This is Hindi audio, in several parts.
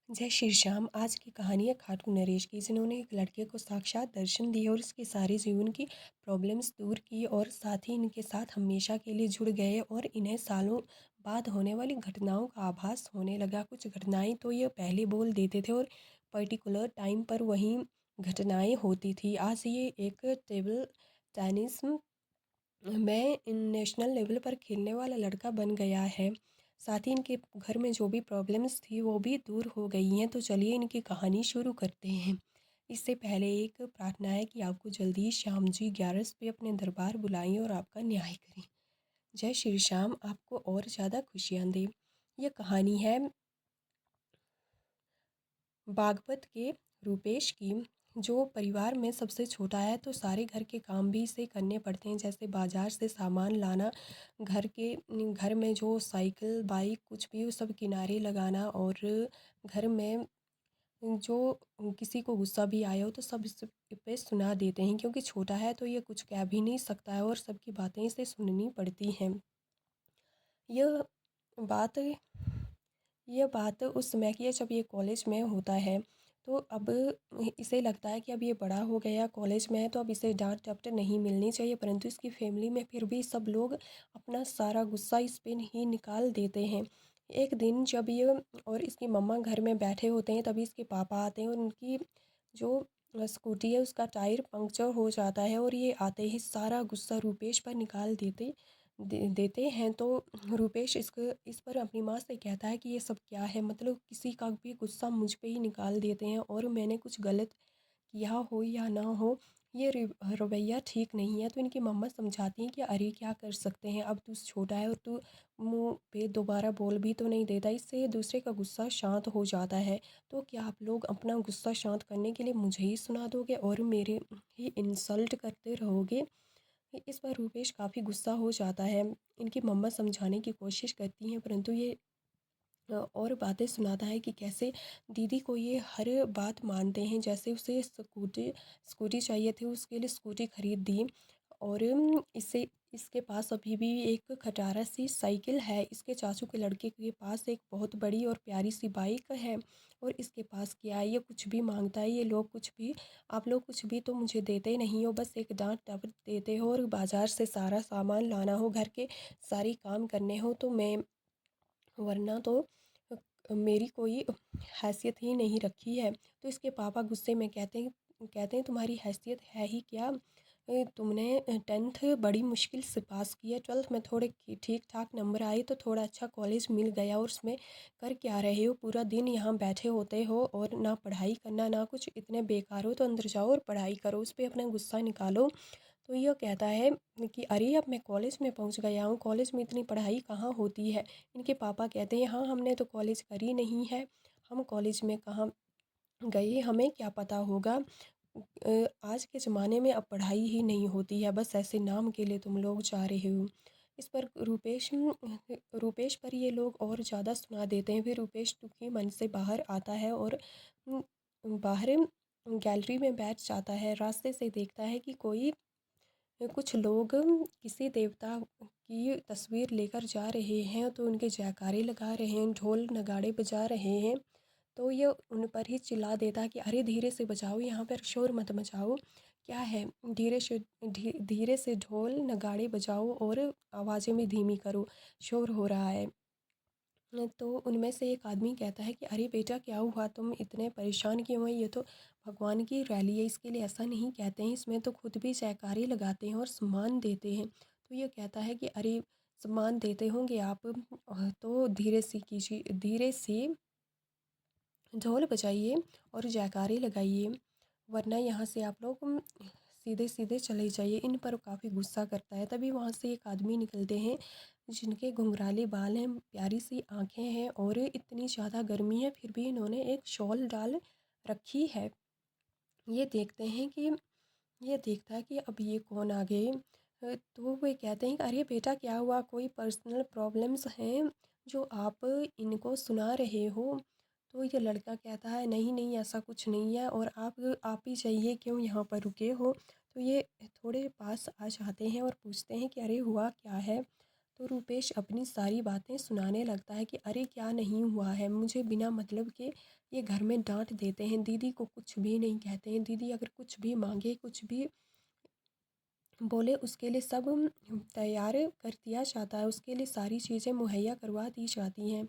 जय श्री श्याम। आज की कहानी है खाटू नरेश की, जिन्होंने एक लड़के को साक्षात दर्शन दिए और उसके सारे जीवन की प्रॉब्लम्स दूर की और साथ ही इनके साथ हमेशा के लिए जुड़ गए और इन्हें सालों बाद होने वाली घटनाओं का आभास होने लगा। कुछ घटनाएं तो ये पहले बोल देते थे और पर्टिकुलर टाइम पर वही घटनाएं होती थी। आज ये एक टेबल टेनिस में नेशनल लेवल पर खेलने वाला लड़का बन गया है। साथ ही इनके घर में जो भी प्रॉब्लम्स थी वो भी दूर हो गई हैं। तो चलिए इनकी कहानी शुरू करते हैं। इससे पहले एक प्रार्थना है कि आपको जल्दी ही श्याम जी 11 पे अपने दरबार बुलाएं और आपका न्याय करें। जय श्री श्याम आपको और ज़्यादा खुशियाँ दे। यह कहानी है बागपत के रूपेश की, जो परिवार में सबसे छोटा है। तो सारे घर के काम भी इसे करने पड़ते हैं, जैसे बाज़ार से सामान लाना, घर में जो साइकिल बाइक कुछ भी वो सब किनारे लगाना, और घर में जो किसी को गुस्सा भी आया हो तो सब इस पे सुना देते हैं, क्योंकि छोटा है तो ये कुछ कह भी नहीं सकता है और सबकी बातें इसे सुननी पड़ती हैं। यह बात ये बात उस समय की है जब ये कॉलेज में होता है। तो अब इसे लगता है कि अब ये बड़ा हो गया, कॉलेज में है, तो अब इसे डांट डपट नहीं मिलनी चाहिए, परंतु इसकी फैमिली में फिर भी सब लोग अपना सारा गुस्सा इस पे ही निकाल देते हैं। एक दिन जब ये और इसकी मम्मा घर में बैठे होते हैं, तभी इसके पापा आते हैं और उनकी जो स्कूटी है उसका टायर पंक्चर हो जाता है, और ये आते ही सारा गुस्सा रूपेश पर निकाल देते हैं। तो रूपेश इस पर अपनी माँ से कहता है कि ये सब क्या है, मतलब किसी का भी गुस्सा मुझ पे ही निकाल देते हैं, और मैंने कुछ गलत किया हो या ना हो, ये रवैया ठीक नहीं है। तो इनकी मम्मा समझाती हैं कि अरे क्या कर सकते हैं, अब तू छोटा है और तू मुंह पे दोबारा बोल भी तो नहीं देता, इससे दूसरे का गुस्सा शांत हो जाता है। तो क्या आप लोग अपना गुस्सा शांत करने के लिए मुझे ही सुना दोगे और मेरे ही इंसल्ट करते रहोगे। इस पर रूपेश काफ़ी गुस्सा हो जाता है। इनकी मम्मा समझाने की कोशिश करती हैं, परंतु ये और बातें सुनाता है कि कैसे दीदी को ये हर बात मानते हैं। जैसे उसे स्कूटी चाहिए थी, उसके लिए स्कूटी खरीद दी, और इसे इसके पास अभी भी एक खटारा सी साइकिल है। इसके चाचू के लड़के के पास एक बहुत बड़ी और प्यारी सी बाइक है, और इसके पास क्या है, ये कुछ भी मांगता है। ये लोग कुछ भी आप लोग कुछ भी तो मुझे देते नहीं हो, बस एक डांट डपट देते हो, और बाज़ार से सारा सामान लाना हो, घर के सारी काम करने हो तो मैं, वरना तो मेरी कोई हैसियत ही नहीं रखी है। तो इसके पापा गुस्से में कहते हैं तुम्हारी हैसियत है ही क्या, तुमने 10th बड़ी मुश्किल से पास की है, 12th में थोड़े ठीक ठाक नंबर आए तो थोड़ा अच्छा कॉलेज मिल गया, और उसमें कर क्या रहे हो, पूरा दिन यहाँ बैठे होते हो और ना पढ़ाई करना ना कुछ, इतने बेकार हो तो अंदर जाओ और पढ़ाई करो, उस पर अपना गुस्सा निकालो। तो यह कहता है कि अरे अब मैं कॉलेज में पहुंच गया हूँ, कॉलेज में इतनी पढ़ाई कहाँ होती है। इनके पापा कहते हैं हाँ हमने तो कॉलेज करी नहीं है, हम कॉलेज में कहाँ गए, हमें क्या पता होगा। आज के ज़माने में अब पढ़ाई ही नहीं होती है, बस ऐसे नाम के लिए तुम लोग जा रहे हो। इस पर रूपेश पर ये लोग और ज़्यादा सुना देते हैं। फिर रूपेश दुखी मन से बाहर आता है और बाहर गैलरी में बैठ जाता है। रास्ते से देखता है कि कुछ लोग किसी देवता की तस्वीर लेकर जा रहे हैं, तो उनके जयकारे लगा रहे हैं, ढोल नगाड़े बजा रहे हैं। तो ये उन पर ही चिल्ला देता है कि अरे धीरे से बजाओ, यहाँ पर शोर मत मचाओ, क्या है, धीरे से ढोल नगाड़े बजाओ और आवाज़ें भी धीमी करो, शोर हो रहा है। तो उनमें से एक आदमी कहता है कि अरे बेटा क्या हुआ, तुम इतने परेशान क्यों हो, ये तो भगवान की रैली है, इसके लिए ऐसा नहीं कहते हैं, इसमें तो खुद भी जयकारे लगाते हैं और सम्मान देते हैं। तो ये कहता है कि अरे सम्मान देते होंगे आप, तो धीरे से कीजिए, धीरे से ढोल बजाइए और जयकारे लगाइए, वरना यहाँ से आप लोग सीधे सीधे चले जाइए। इन पर काफ़ी गुस्सा करता है। तभी वहाँ से एक आदमी निकलते हैं जिनके घुंघराले बाल हैं, प्यारी सी आँखें हैं, और इतनी ज़्यादा गर्मी है फिर भी इन्होंने एक शॉल डाल रखी है। ये देखते हैं कि ये देखता है कि अब ये कौन आ गए। तो वे कहते हैं कि अरे बेटा क्या हुआ, कोई पर्सनल प्रॉब्लम्स हैं जो आप इनको सुना रहे हो। तो ये लड़का कहता है नहीं नहीं ऐसा कुछ नहीं है, और आप ही चाहिए क्यों यहाँ पर रुके हो। तो ये थोड़े पास आ जाते हैं और पूछते हैं कि अरे हुआ क्या है। तो रूपेश अपनी सारी बातें सुनाने लगता है कि अरे क्या नहीं हुआ है, मुझे बिना मतलब के ये घर में डांट देते हैं, दीदी को कुछ भी नहीं कहते हैं, दीदी अगर कुछ भी मांगे कुछ भी बोले उसके लिए सब तैयार कर दिया जाता है, उसके लिए सारी चीज़ें मुहैया करवा दी जाती हैं,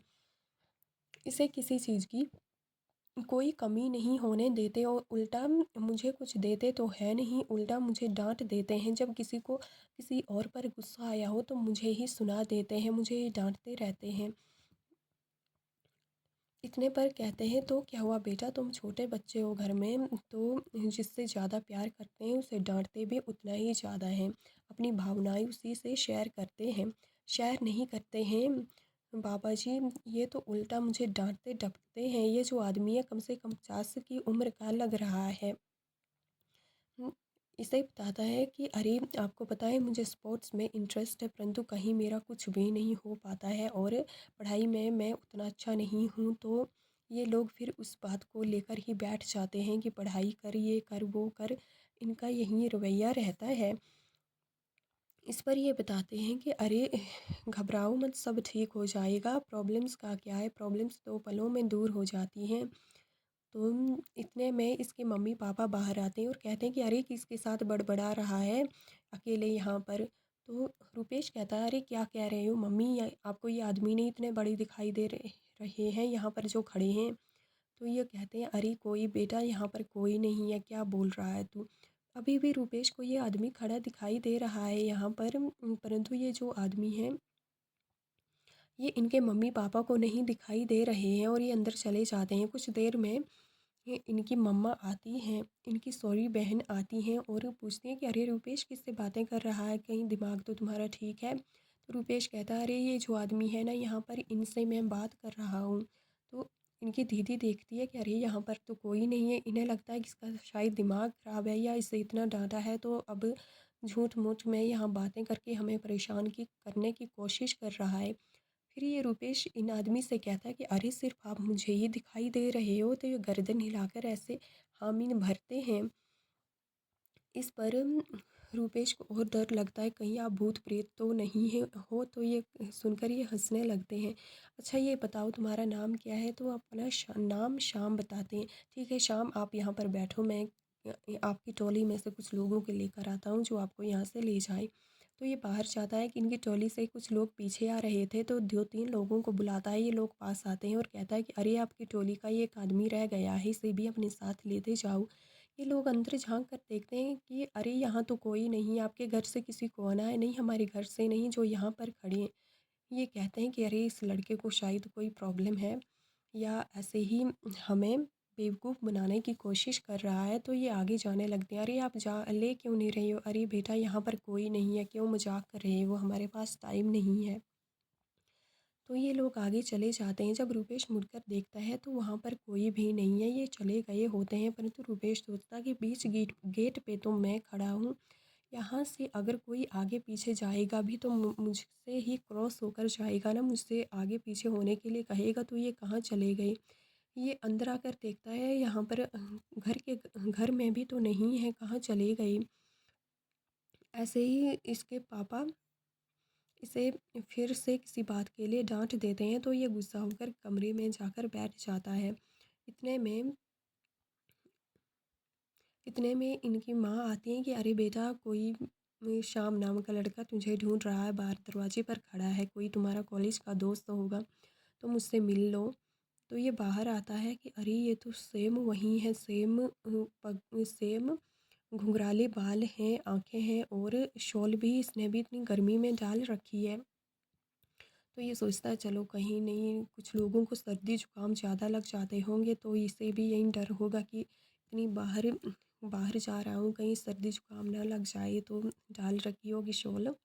इसे किसी चीज़ की कोई कमी नहीं होने देते और उल्टा मुझे कुछ देते तो है नहीं, उल्टा मुझे डांट देते हैं। जब किसी को किसी और पर गुस्सा आया हो तो मुझे ही सुना देते हैं, मुझे ही डांटते रहते हैं। इतने पर कहते हैं तो क्या हुआ बेटा, तुम छोटे बच्चे हो घर में, तो जिससे ज़्यादा प्यार करते हैं उसे डांटते भी उतना ही ज़्यादा है, अपनी भावनाएं उसी से शेयर करते हैं, शेयर नहीं करते हैं बाबा जी। ये तो उल्टा मुझे डांटते डपटते हैं, ये जो आदमी है कम से कम 50 की उम्र का लग रहा है। इसे बताता है कि अरे आपको पता है मुझे स्पोर्ट्स में इंटरेस्ट है, परंतु कहीं मेरा कुछ भी नहीं हो पाता है और पढ़ाई में मैं उतना अच्छा नहीं हूँ, तो ये लोग फिर उस बात को लेकर ही बैठ जाते हैं कि पढ़ाई कर, ये कर, वो कर, इनका यही रवैया रहता है। इस पर ये बताते हैं कि अरे घबराओ मत, सब ठीक हो जाएगा, प्रॉब्लम्स का क्या है, प्रॉब्लम्स तो पलों में दूर हो जाती हैं। तो इतने में इसके मम्मी पापा बाहर आते हैं और कहते हैं कि अरे किसके साथ बड़बड़ा रहा है अकेले यहाँ पर। तो रुपेश कहता है अरे क्या कह रहे हो मम्मी, आपको ये आदमी नहीं इतने बड़े दिखाई दे रहे हैं यहाँ पर जो खड़े हैं। तो ये कहते हैं अरे कोई बेटा यहाँ पर कोई नहीं है, क्या बोल रहा है तू। अभी भी रुपेश को ये आदमी खड़ा दिखाई दे रहा है यहाँ पर, परंतु ये जो आदमी है ये इनके मम्मी पापा को नहीं दिखाई दे रहे हैं और ये अंदर चले जाते हैं। कुछ देर में ये इनकी मम्मा आती हैं, इनकी सॉरी बहन आती हैं और पूछती हैं कि अरे रुपेश किससे बातें कर रहा है, कहीं दिमाग तो तुम्हारा ठीक है। तो रुपेश कहता है अरे ये जो आदमी है ना यहाँ पर, इनसे मैं बात कर रहा हूँ। तो इनकी दीदी देखती है कि अरे यहाँ पर तो कोई नहीं है, इन्हें लगता है कि इसका शायद दिमाग ख़राब है या इसे इतना डांटा है तो अब झूठ मूठ में यहाँ बातें करके हमें परेशान की करने की कोशिश कर रहा है। फिर ये रुपेश इन आदमी से कहता है कि अरे सिर्फ आप मुझे ही दिखाई दे रहे हो, तो ये गर्दन हिलाकर ऐसे हामिन भरते हैं। इस पर रुपेश को और डर लगता है कहीं आप भूत प्रेत तो नहीं है हो, तो ये सुनकर ये हंसने लगते हैं। अच्छा ये बताओ तुम्हारा नाम क्या है, तो अपना नाम शाम बताते हैं। ठीक है शाम, आप यहाँ पर बैठो, मैं आपकी टोली में से कुछ लोगों को लेकर आता हूँ जो आपको यहाँ से ले जाए। तो ये बाहर जाता है कि इनकी टोली से कुछ लोग पीछे आ रहे थे, तो 2-3 लोगों को बुलाता है, ये लोग पास आते हैं और कहता है कि अरे आपकी टोली का ये एक आदमी रह गया है, इसे भी अपने साथ लेते जाओ। ये लोग अंदर झांक कर देखते हैं कि अरे यहाँ तो कोई नहीं, आपके घर से किसी को आना है, नहीं हमारे घर से नहीं, जो यहाँ पर खड़े हैं। ये कहते हैं कि अरे इस लड़के को शायद कोई प्रॉब्लम है या ऐसे ही हमें बेवकूफ़ बनाने की कोशिश कर रहा है, तो ये आगे जाने लगते हैं। अरे आप जा ले क्यों नहीं रहे हो, अरे बेटा यहाँ पर कोई नहीं है, क्यों मजाक कर रहे हो, हमारे पास टाइम नहीं है। तो ये लोग आगे चले जाते हैं। जब रुपेश मुड़कर देखता है तो वहाँ पर कोई भी नहीं है, ये चले गए होते हैं, परंतु रुपेश सोचता कि बीच गेट गेट पे तो मैं खड़ा हूँ, यहाँ से अगर कोई आगे पीछे जाएगा भी तो मुझसे ही क्रॉस होकर जाएगा ना, मुझसे आगे पीछे होने के लिए कहेगा, तो ये कहाँ चले गए। ये अंदर आकर देखता है यहाँ पर घर में भी तो नहीं है, कहाँ चले गए। ऐसे ही इसके पापा इसे फिर से किसी बात के लिए डांट देते हैं, तो ये गुस्सा होकर कमरे में जाकर बैठ जाता है। इतने में इतने में इनकी माँ आती है कि अरे बेटा कोई श्याम नाम का लड़का तुझे ढूंढ रहा है, बाहर दरवाजे पर खड़ा है, कोई तुम्हारा कॉलेज का दोस्त होगा, तो मुझसे मिल लो। तो ये बाहर आता है कि अरे ये तो सेम वही है, सेम घुंघराले बाल हैं, आंखें हैं और शॉल भी इसने भी इतनी गर्मी में डाल रखी है। तो ये सोचता है चलो कहीं नहीं, कुछ लोगों को सर्दी जुकाम ज़्यादा लग जाते होंगे, तो इसे भी यही डर होगा कि इतनी बाहर बाहर जा रहा हूँ, कहीं सर्दी जुकाम ना लग जाए, तो डाल रखी होगी शॉल।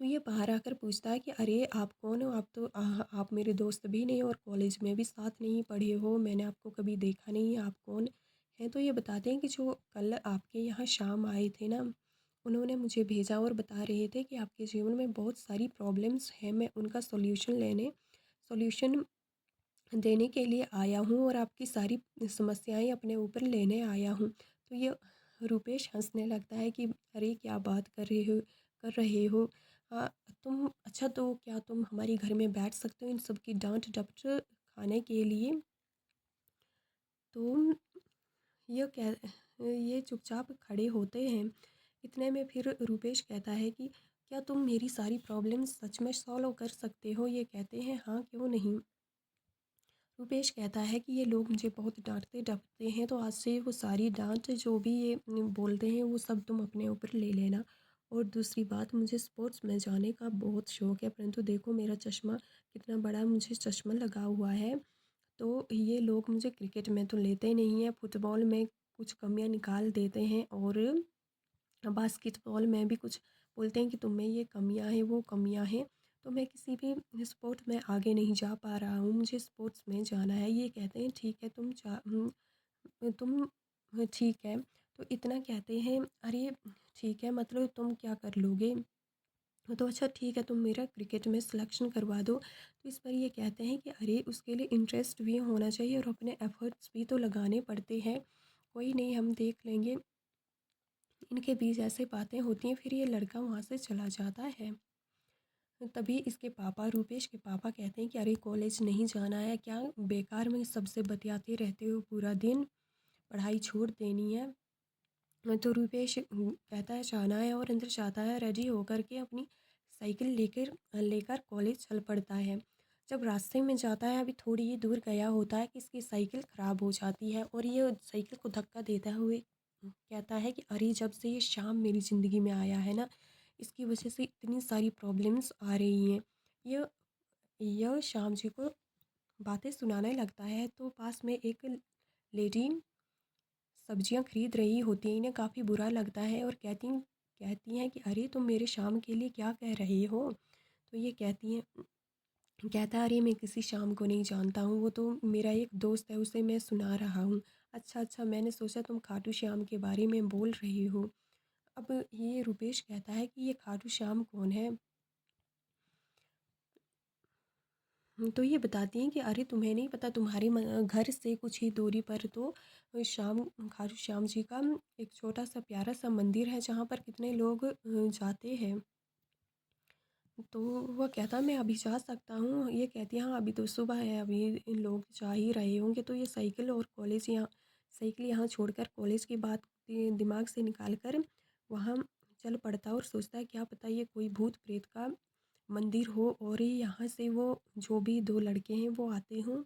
तो ये बाहर आकर पूछता है कि अरे आप कौन हो, आप तो आप मेरे दोस्त भी नहीं और कॉलेज में भी साथ नहीं पढ़े हो, मैंने आपको कभी देखा नहीं है, आप कौन हैं। तो ये बताते हैं कि जो कल आपके यहाँ शाम आए थे ना, उन्होंने मुझे भेजा और बता रहे थे कि आपके जीवन में बहुत सारी प्रॉब्लम्स हैं, मैं उनका सॉल्यूशन देने के लिए आया हूँ और आपकी सारी समस्याएं अपने ऊपर लेने आया हूँ। तो ये रुपेश हंसने लगता है कि अरे क्या बात कर रहे हो। हाँ, तुम अच्छा तो क्या तुम हमारे घर में बैठ सकते हो इन सब की डाँट डपट खाने के लिए? तो ये चुपचाप खड़े होते हैं। इतने में फिर रूपेश कहता है कि क्या तुम मेरी सारी प्रॉब्लम सच में सॉल्व कर सकते हो? ये कहते हैं हाँ, क्यों नहीं। रूपेश कहता है कि ये लोग मुझे बहुत डांटते डपटते हैं, तो आज से वो सारी डांट जो भी ये बोलते हैं वो सब तुम अपने ऊपर ले लेना। और दूसरी बात, मुझे स्पोर्ट्स में जाने का बहुत शौक़ है, परंतु देखो मेरा चश्मा कितना बड़ा मुझे चश्मा लगा हुआ है। तो ये लोग मुझे क्रिकेट में तो लेते नहीं हैं, फुटबॉल में कुछ कमियां निकाल देते हैं और बास्केटबॉल में भी कुछ बोलते हैं कि तुम में ये कमियां हैं वो कमियां हैं। तो मैं किसी भी स्पोर्ट में आगे नहीं जा पा रहा हूँ, मुझे स्पोर्ट्स में जाना है। ये कहते हैं ठीक है तुम ठीक है। तो इतना कहते हैं, अरे ठीक है मतलब तुम क्या कर लोगे? तो अच्छा ठीक है तुम मेरा क्रिकेट में सिलेक्शन करवा दो। तो इस पर ये कहते हैं कि अरे उसके लिए इंटरेस्ट भी होना चाहिए और अपने एफर्ट्स भी तो लगाने पड़ते हैं। कोई नहीं, हम देख लेंगे। इनके बीच ऐसे बातें होती हैं, फिर ये लड़का वहाँ से चला जाता है। तभी इसके पापा, रूपेश के पापा कहते हैं कि अरे कॉलेज नहीं जाना है क्या? बेकार में सबसे बतियाते रहते हो पूरा दिन, पढ़ाई छोड़ देनी है। तो रूपेश कहता है जाना है और अंदर जाता है, रेडी होकर के अपनी साइकिल लेकर लेकर कॉलेज चल पड़ता है। जब रास्ते में जाता है, अभी थोड़ी ही दूर गया होता है कि इसकी साइकिल ख़राब हो जाती है और ये साइकिल को धक्का देता हुए कहता है कि अरे जब से ये शाम मेरी ज़िंदगी में आया है ना, इसकी वजह से इतनी सारी प्रॉब्लम्स आ रही हैं। यह यह शाम जी को बातें सुनाने लगता है, तो पास में एक लेडी सब्जियां खरीद रही होती हैं। इन्हें काफ़ी बुरा लगता है और कहती हैं कि अरे तुम मेरे शाम के लिए क्या कह रहे हो? तो ये कहता है अरे मैं किसी शाम को नहीं जानता हूँ, वो तो मेरा एक दोस्त है, उसे मैं सुना रहा हूँ। अच्छा अच्छा, मैंने सोचा तुम खाटू श्याम के बारे में बोल रही हो। अब ये रुपेश कहता है कि ये खाटू श्याम कौन है? तो ये बताती हैं कि अरे तुम्हें नहीं पता, तुम्हारे घर से कुछ ही दूरी पर तो श्याम खाटू श्याम जी का एक छोटा सा प्यारा सा मंदिर है, जहाँ पर कितने लोग जाते हैं। तो वह कहता मैं अभी जा सकता हूँ? ये कहती है हाँ अभी तो सुबह है, अभी इन लोग जा ही रहे होंगे। तो ये साइकिल यहाँ छोड़कर कॉलेज की बात दिमाग से निकाल कर वहाँ चल पड़ता और सोचता है क्या पता ये कोई भूत प्रेत का मंदिर हो और यहाँ से वो जो भी दो लड़के हैं वो आते हों।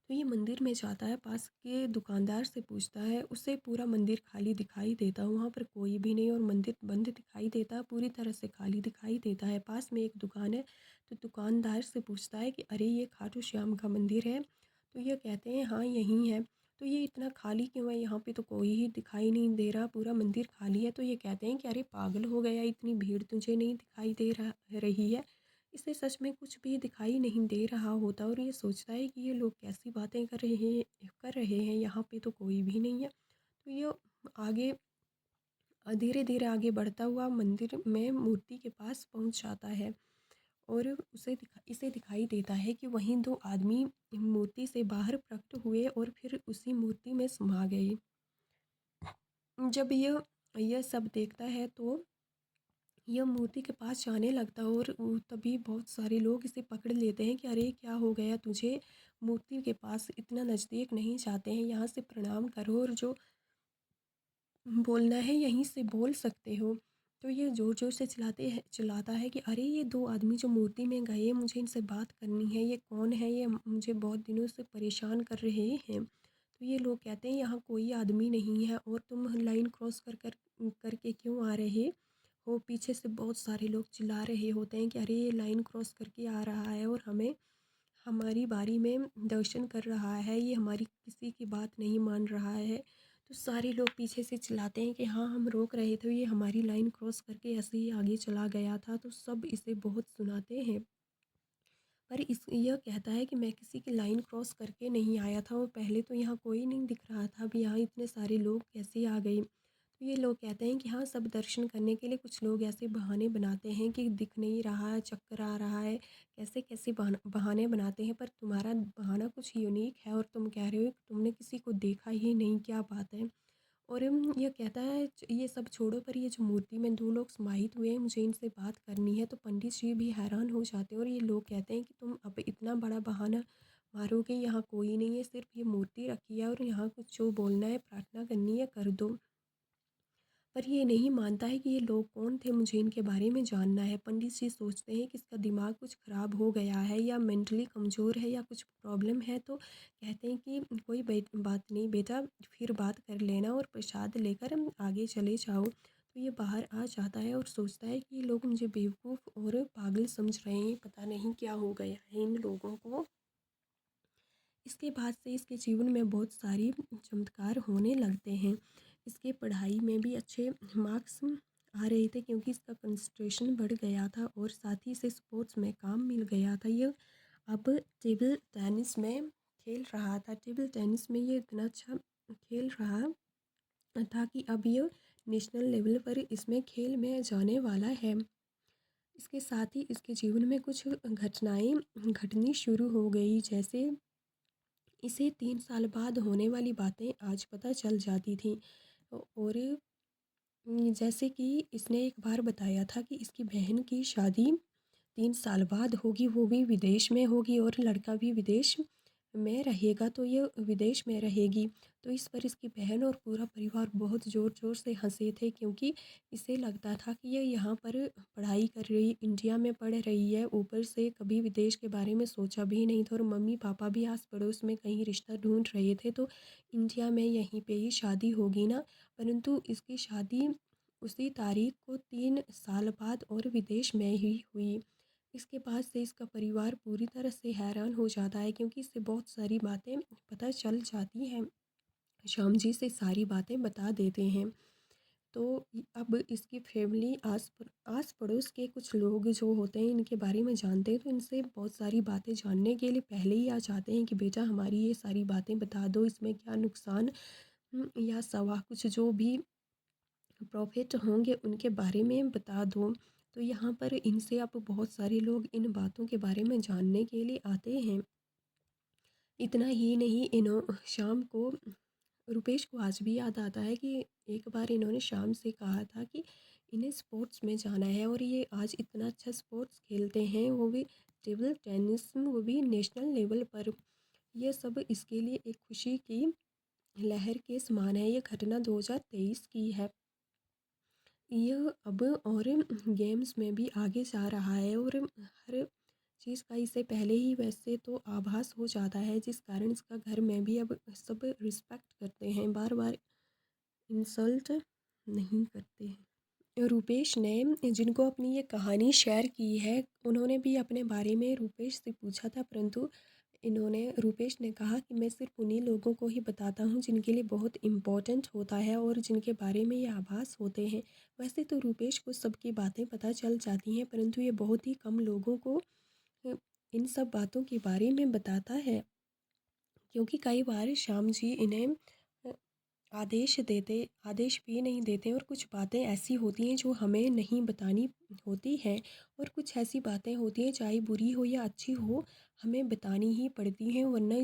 तो ये मंदिर में जाता है, पास के दुकानदार से पूछता है, उसे पूरा मंदिर खाली दिखाई देता है, वहाँ पर कोई भी नहीं और मंदिर बंद दिखाई देता है, पूरी तरह से खाली दिखाई देता है। पास में एक दुकान है, तो दुकानदार से पूछता है कि अरे ये खाटू श्याम का मंदिर है? तो ये कहते हैं हाँ यहीं है। तो ये इतना खाली क्यों है? यहाँ पे तो कोई ही दिखाई नहीं दे रहा, पूरा मंदिर खाली है। तो ये कहते हैं कि अरे पागल हो गया, इतनी भीड़ तुझे नहीं दिखाई दे रही है? इसे सच में कुछ भी दिखाई नहीं दे रहा होता और ये सोचता है कि ये लोग कैसी बातें कर रहे हैं, यहाँ पे तो कोई भी नहीं है। तो ये आगे धीरे धीरे आगे बढ़ता हुआ मंदिर में मूर्ति के पास पहुँच जाता है और इसे दिखाई देता है कि वहीं दो आदमी मूर्ति से बाहर प्रकट हुए और फिर उसी मूर्ति में समा गए। जब यह सब देखता है तो यह मूर्ति के पास जाने लगता है और तभी बहुत सारे लोग इसे पकड़ लेते हैं कि अरे क्या हो गया तुझे? मूर्ति के पास इतना नज़दीक नहीं जाते हैं, यहाँ से प्रणाम करो और जो बोलना है यहीं से बोल सकते हो। तो ये ज़ोर ज़ोर से चिल्लाता है कि अरे ये दो आदमी जो मूर्ति में गए, मुझे इनसे बात करनी है, ये कौन है? ये मुझे बहुत दिनों से परेशान कर रहे हैं। तो ये लोग कहते हैं यहाँ कोई आदमी नहीं है और तुम लाइन क्रॉस करके क्यों आ रहे हो? पीछे से बहुत सारे लोग चिल्ला रहे होते हैं कि अरे ये लाइन क्रॉस करके आ रहा है और हमें हमारी बारी में दर्शन कर रहा है, ये हमारी किसी की बात नहीं मान रहा है। तो सारे लोग पीछे से चिल्लाते हैं कि हाँ हम रोक रहे थे, ये हमारी लाइन क्रॉस करके ऐसे ही आगे चला गया था। तो सब इसे बहुत सुनाते हैं, पर यह कहता है कि मैं किसी की लाइन क्रॉस करके नहीं आया था और पहले तो यहाँ कोई नहीं दिख रहा था, अब यहाँ इतने सारे लोग कैसे आ गए? तो ये लोग कहते हैं कि हाँ सब दर्शन करने के लिए कुछ लोग ऐसे बहाने बनाते हैं कि दिख नहीं रहा है, चक्कर आ रहा है, कैसे कैसे बहाने बनाते हैं, पर तुम्हारा बहाना कुछ यूनिक है और तुम कह रहे हो कि तुमने किसी को देखा ही नहीं, क्या बात है? और ये कहता है ये सब छोड़ो, पर ये जो मूर्ति में 2 लोग समाहित हुए हैं, मुझे इनसे बात करनी है। तो पंडित जी भी हैरान हो जाते हैं और ये लोग कहते हैं कि तुम अब इतना बड़ा बहाना मारोगे, यहाँ कोई नहीं है, सिर्फ ये मूर्ति रखी है और यहाँ कुछ जो बोलना है, प्रार्थना करनी है, कर दो। पर ये नहीं मानता है कि ये लोग कौन थे, मुझे इनके बारे में जानना है। पंडित जी सोचते हैं कि इसका दिमाग कुछ ख़राब हो गया है या मेंटली कमज़ोर है या कुछ प्रॉब्लम है, तो कहते हैं कि कोई बात नहीं बेटा, फिर बात कर लेना और प्रसाद लेकर आगे चले जाओ। तो ये बाहर आ जाता है और सोचता है कि ये लोग मुझे बेवकूफ़ और पागल समझ रहे हैं, पता नहीं क्या हो गया है इन लोगों को। इसके बाद से इसके जीवन में बहुत सारी चमत्कार होने लगते हैं। इसके पढ़ाई में भी अच्छे मार्क्स आ रहे थे क्योंकि इसका कंसंट्रेशन बढ़ गया था और साथ ही से स्पोर्ट्स में काम मिल गया था। ये अब टेबल टेनिस में खेल रहा था। टेबल टेनिस में ये इतना अच्छा खेल रहा था कि अब ये नेशनल लेवल पर इसमें खेल में जाने वाला है। इसके साथ ही इसके जीवन में कुछ घटनाएं घटनी शुरू हो गई, जैसे इसे 3 साल बाद होने वाली बातें आज पता चल जाती थी। और जैसे कि इसने एक बार बताया था कि इसकी बहन की शादी 3 साल बाद होगी, वो भी विदेश में होगी और लड़का भी विदेश में रहेगा, तो ये विदेश में रहेगी। तो इस पर इसकी बहन और पूरा परिवार बहुत ज़ोर ज़ोर से हंसे थे क्योंकि इसे लगता था कि ये यहाँ पर पढ़ाई कर रही, इंडिया में पढ़ रही है, ऊपर से कभी विदेश के बारे में सोचा भी नहीं था। और मम्मी पापा भी आस पड़ोस में कहीं रिश्ता ढूंढ रहे थे, तो इंडिया में यहीं पे ही शादी होगी ना। परंतु इसकी शादी उसी तारीख को 3 साल बाद और विदेश में ही हुई। इसके बाद से इसका परिवार पूरी तरह से हैरान हो जाता है क्योंकि इससे बहुत सारी बातें पता चल जाती हैं। श्याम जी से सारी बातें बता देते हैं। तो अब इसकी फैमिली आस पड़ोस के कुछ लोग जो होते हैं इनके बारे में जानते हैं, तो इनसे बहुत सारी बातें जानने के लिए पहले ही आ जाते हैं कि बेटा हमारी ये सारी बातें बता दो, इसमें क्या नुकसान या सवा कुछ जो भी प्रॉफिट होंगे उनके बारे में बता दो। तो यहाँ पर इनसे अब बहुत सारे लोग इन बातों के बारे में जानने के लिए आते हैं। इतना ही नहीं, शाम को रुपेश को आज भी याद आता है कि एक बार इन्होंने शाम से कहा था कि इन्हें स्पोर्ट्स में जाना है और ये आज इतना अच्छा स्पोर्ट्स खेलते हैं, वो भी टेबल टेनिस, वो भी नेशनल लेवल पर। यह सब इसके लिए एक खुशी की लहर के समान है। ये घटना 2023 की है। यह अब और गेम्स में भी आगे जा रहा है और हर चीज़ का इसे पहले ही वैसे तो आभास हो जाता है, जिस कारण इसका घर में भी अब सब रिस्पेक्ट करते हैं, बार बार इंसल्ट नहीं करते हैं। रुपेश ने जिनको अपनी ये कहानी शेयर की है, उन्होंने भी अपने बारे में रुपेश से पूछा था, परंतु रुपेश ने कहा कि मैं सिर्फ उन्हीं लोगों को ही बताता हूँ जिनके लिए बहुत इम्पोर्टेंट होता है और जिनके बारे में ये आभास होते हैं। वैसे तो रुपेश को सबकी बातें पता चल जाती हैं, परंतु ये बहुत ही कम लोगों को अ, इन सब बातों के बारे में बताता है क्योंकि कई बार श्याम जी इन्हें अ, आदेश भी नहीं देते और कुछ बातें ऐसी होती हैं जो हमें नहीं बतानी होती हैं और कुछ ऐसी बातें होती हैं चाहे बुरी हो या अच्छी हो, हमें बतानी ही पड़ती हैं, वरना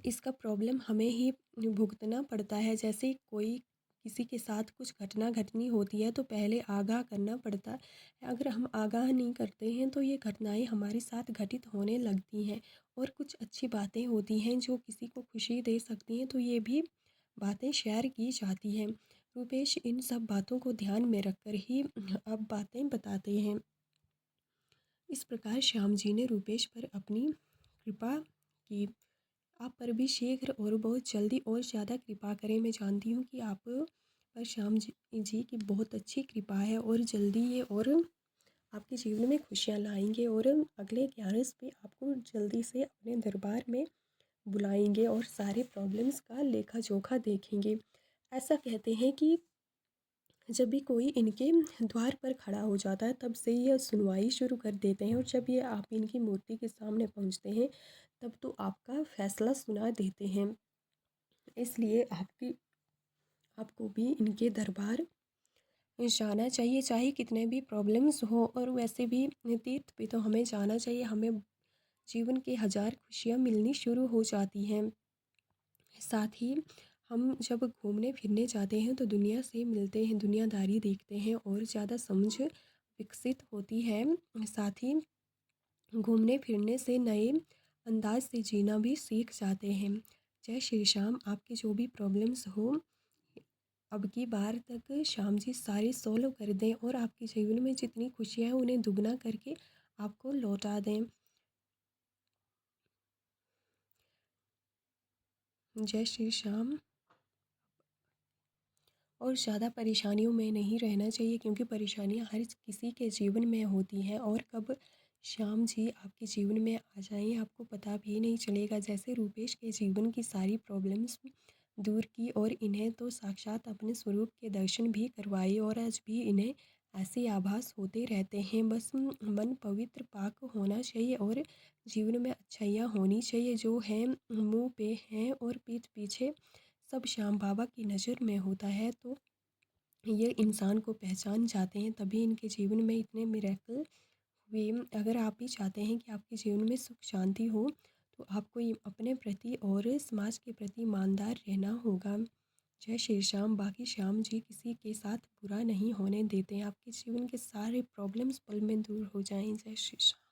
इसका प्रॉब्लम हमें ही भुगतना पड़ता है। जैसे कोई किसी के साथ कुछ घटना घटनी होती है तो पहले आगाह करना पड़ता है। अगर हम आगाह नहीं करते हैं तो ये घटनाएं हमारे साथ घटित होने लगती हैं। और कुछ अच्छी बातें होती हैं जो किसी को खुशी दे सकती हैं, तो ये भी बातें शेयर की जाती हैं। रुपेश इन सब बातों को ध्यान में रखकर ही अब बातें बताते हैं। इस प्रकार श्याम जी ने रुपेश पर अपनी कृपा की। आप पर भी शीघ्र और बहुत जल्दी और ज़्यादा कृपा करें। मैं जानती हूँ कि आप पर श्याम जी की बहुत अच्छी कृपा है और जल्दी ये और आपके जीवन में खुशियाँ लाएंगे और अगले 11 पे आपको जल्दी से अपने दरबार में बुलाएंगे और सारे प्रॉब्लम्स का लेखा जोखा देखेंगे। ऐसा कहते हैं कि जब भी कोई इनके द्वार पर खड़ा हो जाता है तब से यह सुनवाई शुरू कर देते हैं और जब ये आप इनकी मूर्ति के सामने पहुंचते हैं तब तो आपका फैसला सुना देते हैं। इसलिए आपको भी इनके दरबार जाना चाहिए, चाहे कितने भी प्रॉब्लम्स हो। और वैसे भी तीर्थ पे तो हमें जाना चाहिए, हमें जीवन के 1000 खुशियाँ मिलनी शुरू हो जाती हैं। साथ ही हम जब घूमने फिरने जाते हैं तो दुनिया से मिलते हैं, दुनियादारी देखते हैं और ज़्यादा समझ विकसित होती है। साथ ही घूमने फिरने से नए अंदाज से जीना भी सीख जाते हैं। जय श्री श्याम। आपकी जो भी प्रॉब्लम्स हो, अब की बार तक श्याम जी सारे सॉल्व कर दें और आपके जीवन में जितनी खुशियाँ हैं उन्हें दुगना करके आपको लौटा दें। जय श्री श्याम। और ज़्यादा परेशानियों में नहीं रहना चाहिए, क्योंकि परेशानियां हर किसी के जीवन में होती हैं और कब श्याम जी आपके जीवन में आ जाएं आपको पता भी नहीं चलेगा। जैसे रूपेश के जीवन की सारी प्रॉब्लम्स दूर की और इन्हें तो साक्षात अपने स्वरूप के दर्शन भी करवाए और आज भी इन्हें ऐसे आभास होते रहते हैं। बस मन पवित्र पाक होना चाहिए और जीवन में अच्छाइयाँ होनी चाहिए। जो है मुंह पे हैं और पीठ पीछे सब श्याम बाबा की नज़र में होता है, तो ये इंसान को पहचान जाते हैं, तभी इनके जीवन में इतने मिरेकल हुए। अगर आप भी चाहते हैं कि आपके जीवन में सुख शांति हो, तो आपको ये अपने प्रति और समाज के प्रति ईमानदार रहना होगा। जय श्री श्याम। बाकी श्याम जी किसी के साथ बुरा नहीं होने देते हैं, आपके जीवन के सारे प्रॉब्लम्स पल में दूर हो जाएं। जय श्री श्याम।